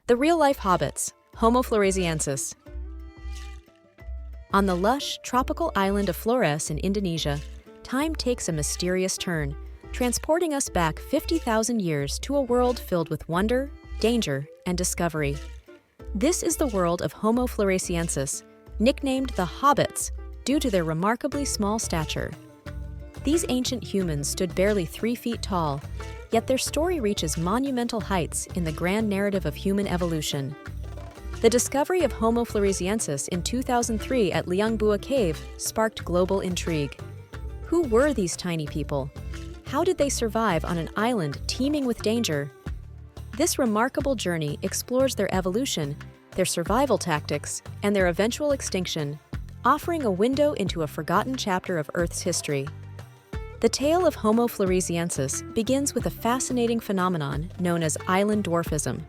The real-life hobbits, Homo floresiensis. On the lush, tropical island of Flores in Indonesia, time takes a mysterious turn, transporting us back 50,000 years to a world filled with wonder, danger, and discovery. This is the world of Homo floresiensis, nicknamed the Hobbits due to their remarkably small stature. These ancient humans stood barely 3 feet tall, yet their story reaches monumental heights in the grand narrative of human evolution. The discovery of Homo floresiensis in 2003 at Liangbua Cave sparked global intrigue. Who were these tiny people? How did they survive on an island teeming with danger? This remarkable journey explores their evolution, their survival tactics, and their eventual extinction, offering a window into a forgotten chapter of Earth's history. The tale of Homo floresiensis begins with a fascinating phenomenon known as island dwarfism.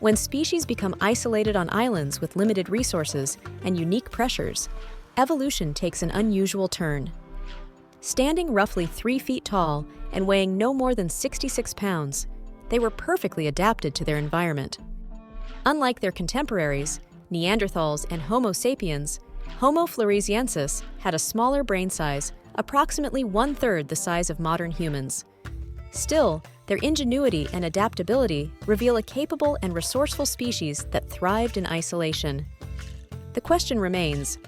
When species become isolated on islands with limited resources and unique pressures, evolution takes an unusual turn. Standing roughly 3 feet tall and weighing no more than 66 pounds, they were perfectly adapted to their environment. Unlike their contemporaries, Neanderthals and Homo sapiens, Homo floresiensis had a smaller brain size, approximately 1/3 the size of modern humans. Still, their ingenuity and adaptability reveal a capable and resourceful species that thrived in isolation. The question remains,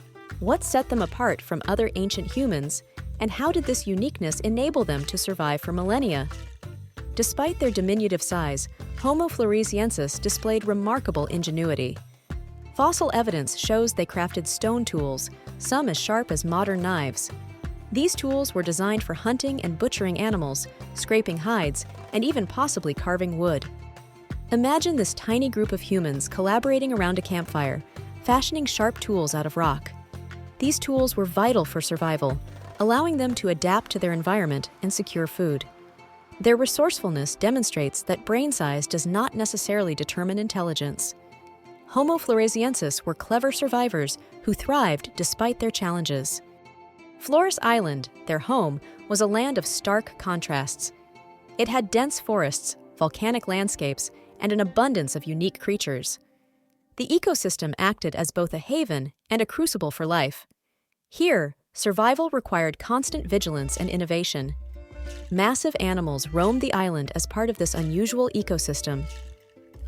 what set them apart from other ancient humans, and how did this uniqueness enable them to survive for millennia? Despite their diminutive size, Homo floresiensis displayed remarkable ingenuity. Fossil evidence shows they crafted stone tools, some as sharp as modern knives. These tools were designed for hunting and butchering animals, scraping hides, and even possibly carving wood. Imagine this tiny group of humans collaborating around a campfire, fashioning sharp tools out of rock. These tools were vital for survival, allowing them to adapt to their environment and secure food. Their resourcefulness demonstrates that brain size does not necessarily determine intelligence. Homo floresiensis were clever survivors who thrived despite their challenges. Flores Island, their home, was a land of stark contrasts. It had dense forests, volcanic landscapes, and an abundance of unique creatures. The ecosystem acted as both a haven and a crucible for life. Here, survival required constant vigilance and innovation. Massive animals roamed the island as part of this unusual ecosystem.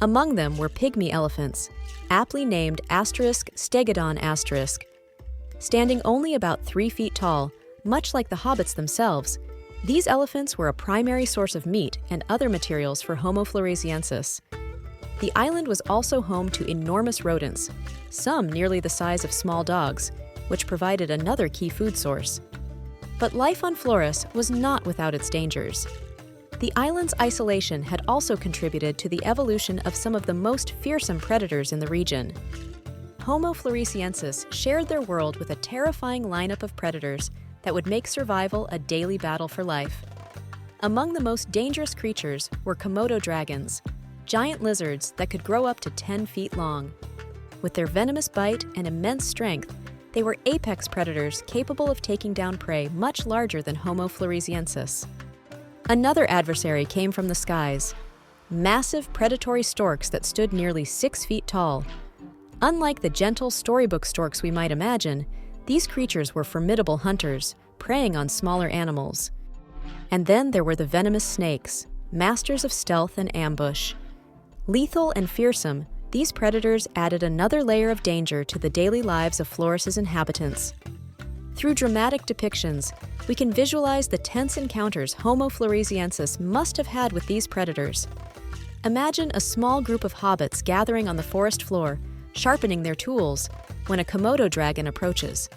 Among them were pygmy elephants, aptly named *stegodon*. Standing only about 3 feet tall, much like the hobbits themselves, these elephants were a primary source of meat and other materials for Homo floresiensis. The island was also home to enormous rodents, some nearly the size of small dogs, which provided another key food source. But life on Flores was not without its dangers. The island's isolation had also contributed to the evolution of some of the most fearsome predators in the region. Homo floresiensis shared their world with a terrifying lineup of predators that would make survival a daily battle for life. Among the most dangerous creatures were Komodo dragons, giant lizards that could grow up to 10 feet long. With their venomous bite and immense strength, they were apex predators capable of taking down prey much larger than Homo floresiensis. Another adversary came from the skies, massive predatory storks that stood nearly 6 feet tall. Unlike the gentle storybook storks we might imagine, these creatures were formidable hunters, preying on smaller animals. And then there were the venomous snakes, masters of stealth and ambush. Lethal and fearsome, these predators added another layer of danger to the daily lives of Flores' inhabitants. Through dramatic depictions, we can visualize the tense encounters Homo floresiensis must have had with these predators. Imagine a small group of hobbits gathering on the forest floor, sharpening their tools, when a Komodo dragon approaches.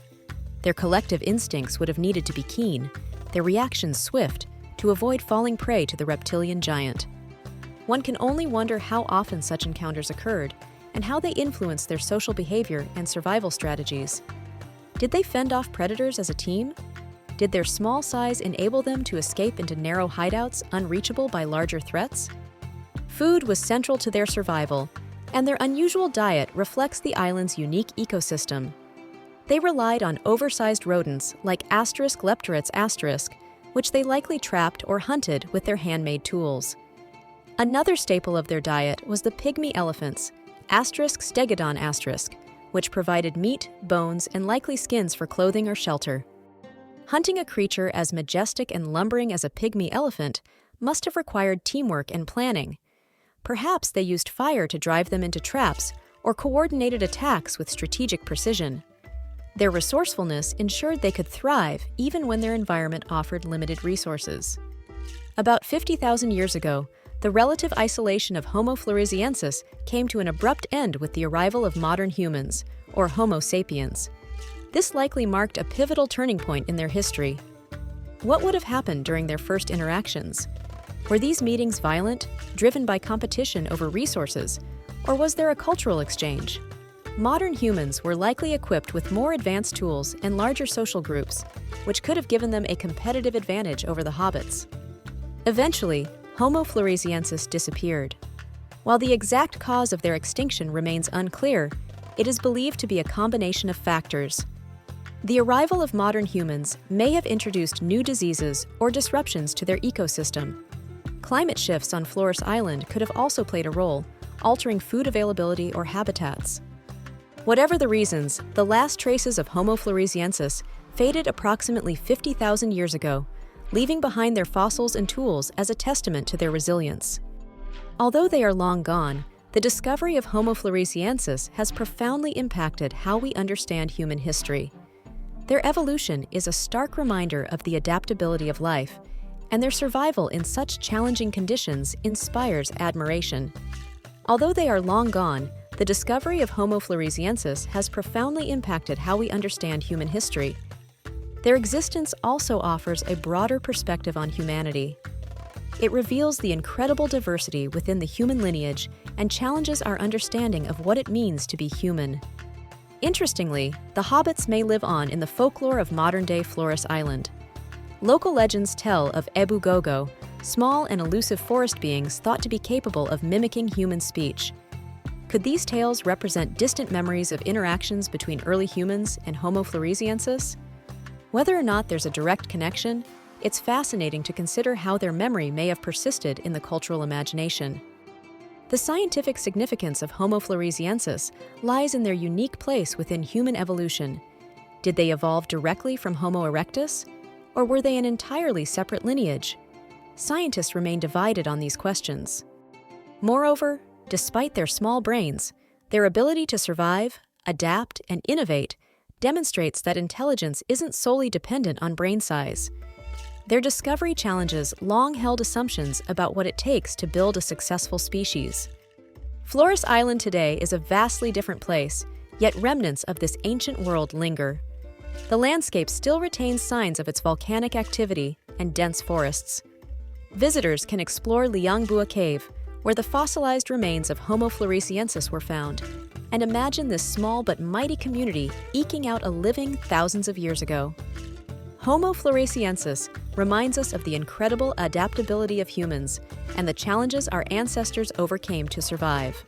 Their collective instincts would have needed to be keen, their reactions swift, to avoid falling prey to the reptilian giant. One can only wonder how often such encounters occurred, and how they influenced their social behavior and survival strategies. Did they fend off predators as a team? Did their small size enable them to escape into narrow hideouts unreachable by larger threats? Food was central to their survival, and their unusual diet reflects the island's unique ecosystem. They relied on oversized rodents like *leptorets*, which they likely trapped or hunted with their handmade tools. Another staple of their diet was the pygmy elephants, *stegodon*, which provided meat, bones, and likely skins for clothing or shelter. Hunting a creature as majestic and lumbering as a pygmy elephant must have required teamwork and planning. Perhaps they used fire to drive them into traps or coordinated attacks with strategic precision. Their resourcefulness ensured they could thrive even when their environment offered limited resources. About 50,000 years ago, the relative isolation of Homo floresiensis came to an abrupt end with the arrival of modern humans, or Homo sapiens. This likely marked a pivotal turning point in their history. What would have happened during their first interactions? Were these meetings violent, driven by competition over resources, or was there a cultural exchange? Modern humans were likely equipped with more advanced tools and larger social groups, which could have given them a competitive advantage over the Hobbits. Eventually, Homo floresiensis disappeared. While the exact cause of their extinction remains unclear, it is believed to be a combination of factors. The arrival of modern humans may have introduced new diseases or disruptions to their ecosystem. Climate shifts on Flores Island could have also played a role, altering food availability or habitats. Whatever the reasons, the last traces of Homo floresiensis faded approximately 50,000 years ago, leaving behind their fossils and tools as a testament to their resilience. Although they are long gone, the discovery of Homo floresiensis has profoundly impacted how we understand human history. Their evolution is a stark reminder of the adaptability of life, and their survival in such challenging conditions inspires admiration. Although they are long gone, the discovery of Homo floresiensis has profoundly impacted how we understand human history. Their existence also offers a broader perspective on humanity. It reveals the incredible diversity within the human lineage and challenges our understanding of what it means to be human. Interestingly, the Hobbits may live on in the folklore of modern-day Flores Island. Local legends tell of Ebu Gogo, small and elusive forest beings thought to be capable of mimicking human speech. Could these tales represent distant memories of interactions between early humans and Homo floresiensis? Whether or not there's a direct connection, it's fascinating to consider how their memory may have persisted in the cultural imagination. The scientific significance of Homo floresiensis lies in their unique place within human evolution. Did they evolve directly from Homo erectus, or were they an entirely separate lineage? Scientists remain divided on these questions. Moreover, despite their small brains, their ability to survive, adapt, and innovate demonstrates that intelligence isn't solely dependent on brain size. Their discovery challenges long-held assumptions about what it takes to build a successful species. Flores Island today is a vastly different place, yet remnants of this ancient world linger. The landscape still retains signs of its volcanic activity and dense forests. Visitors can explore Liangbua Cave, where the fossilized remains of Homo floresiensis were found, and imagine this small but mighty community eking out a living thousands of years ago. Homo floresiensis reminds us of the incredible adaptability of humans and the challenges our ancestors overcame to survive.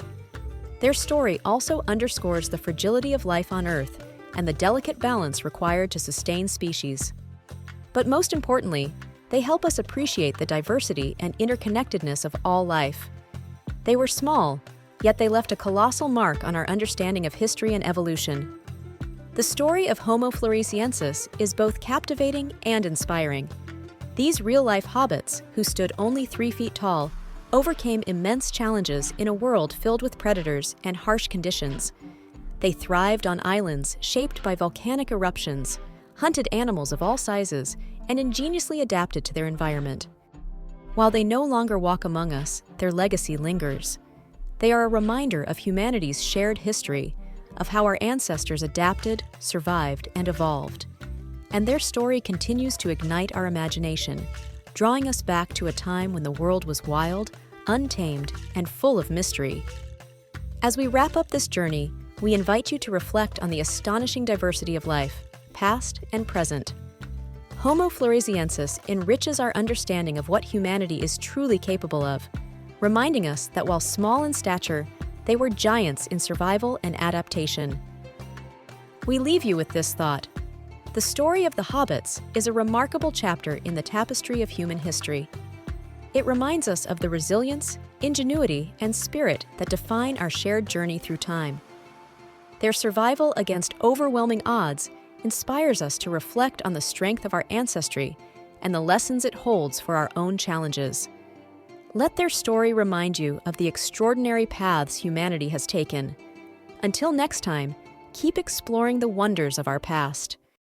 Their story also underscores the fragility of life on Earth and the delicate balance required to sustain species. But most importantly, they help us appreciate the diversity and interconnectedness of all life. They were small, yet they left a colossal mark on our understanding of history and evolution. The story of Homo floresiensis is both captivating and inspiring. These real-life hobbits, who stood only 3 feet tall, overcame immense challenges in a world filled with predators and harsh conditions. They thrived on islands shaped by volcanic eruptions, hunted animals of all sizes, and ingeniously adapted to their environment. While they no longer walk among us, their legacy lingers. They are a reminder of humanity's shared history, of how our ancestors adapted, survived, and evolved. And their story continues to ignite our imagination, drawing us back to a time when the world was wild, untamed, and full of mystery. As we wrap up this journey, we invite you to reflect on the astonishing diversity of life, past and present. Homo floresiensis enriches our understanding of what humanity is truly capable of, reminding us that while small in stature, they were giants in survival and adaptation. We leave you with this thought. The story of the Hobbits is a remarkable chapter in the tapestry of human history. It reminds us of the resilience, ingenuity, and spirit that define our shared journey through time. Their survival against overwhelming odds inspires us to reflect on the strength of our ancestry and the lessons it holds for our own challenges. Let their story remind you of the extraordinary paths humanity has taken. Until next time, keep exploring the wonders of our past.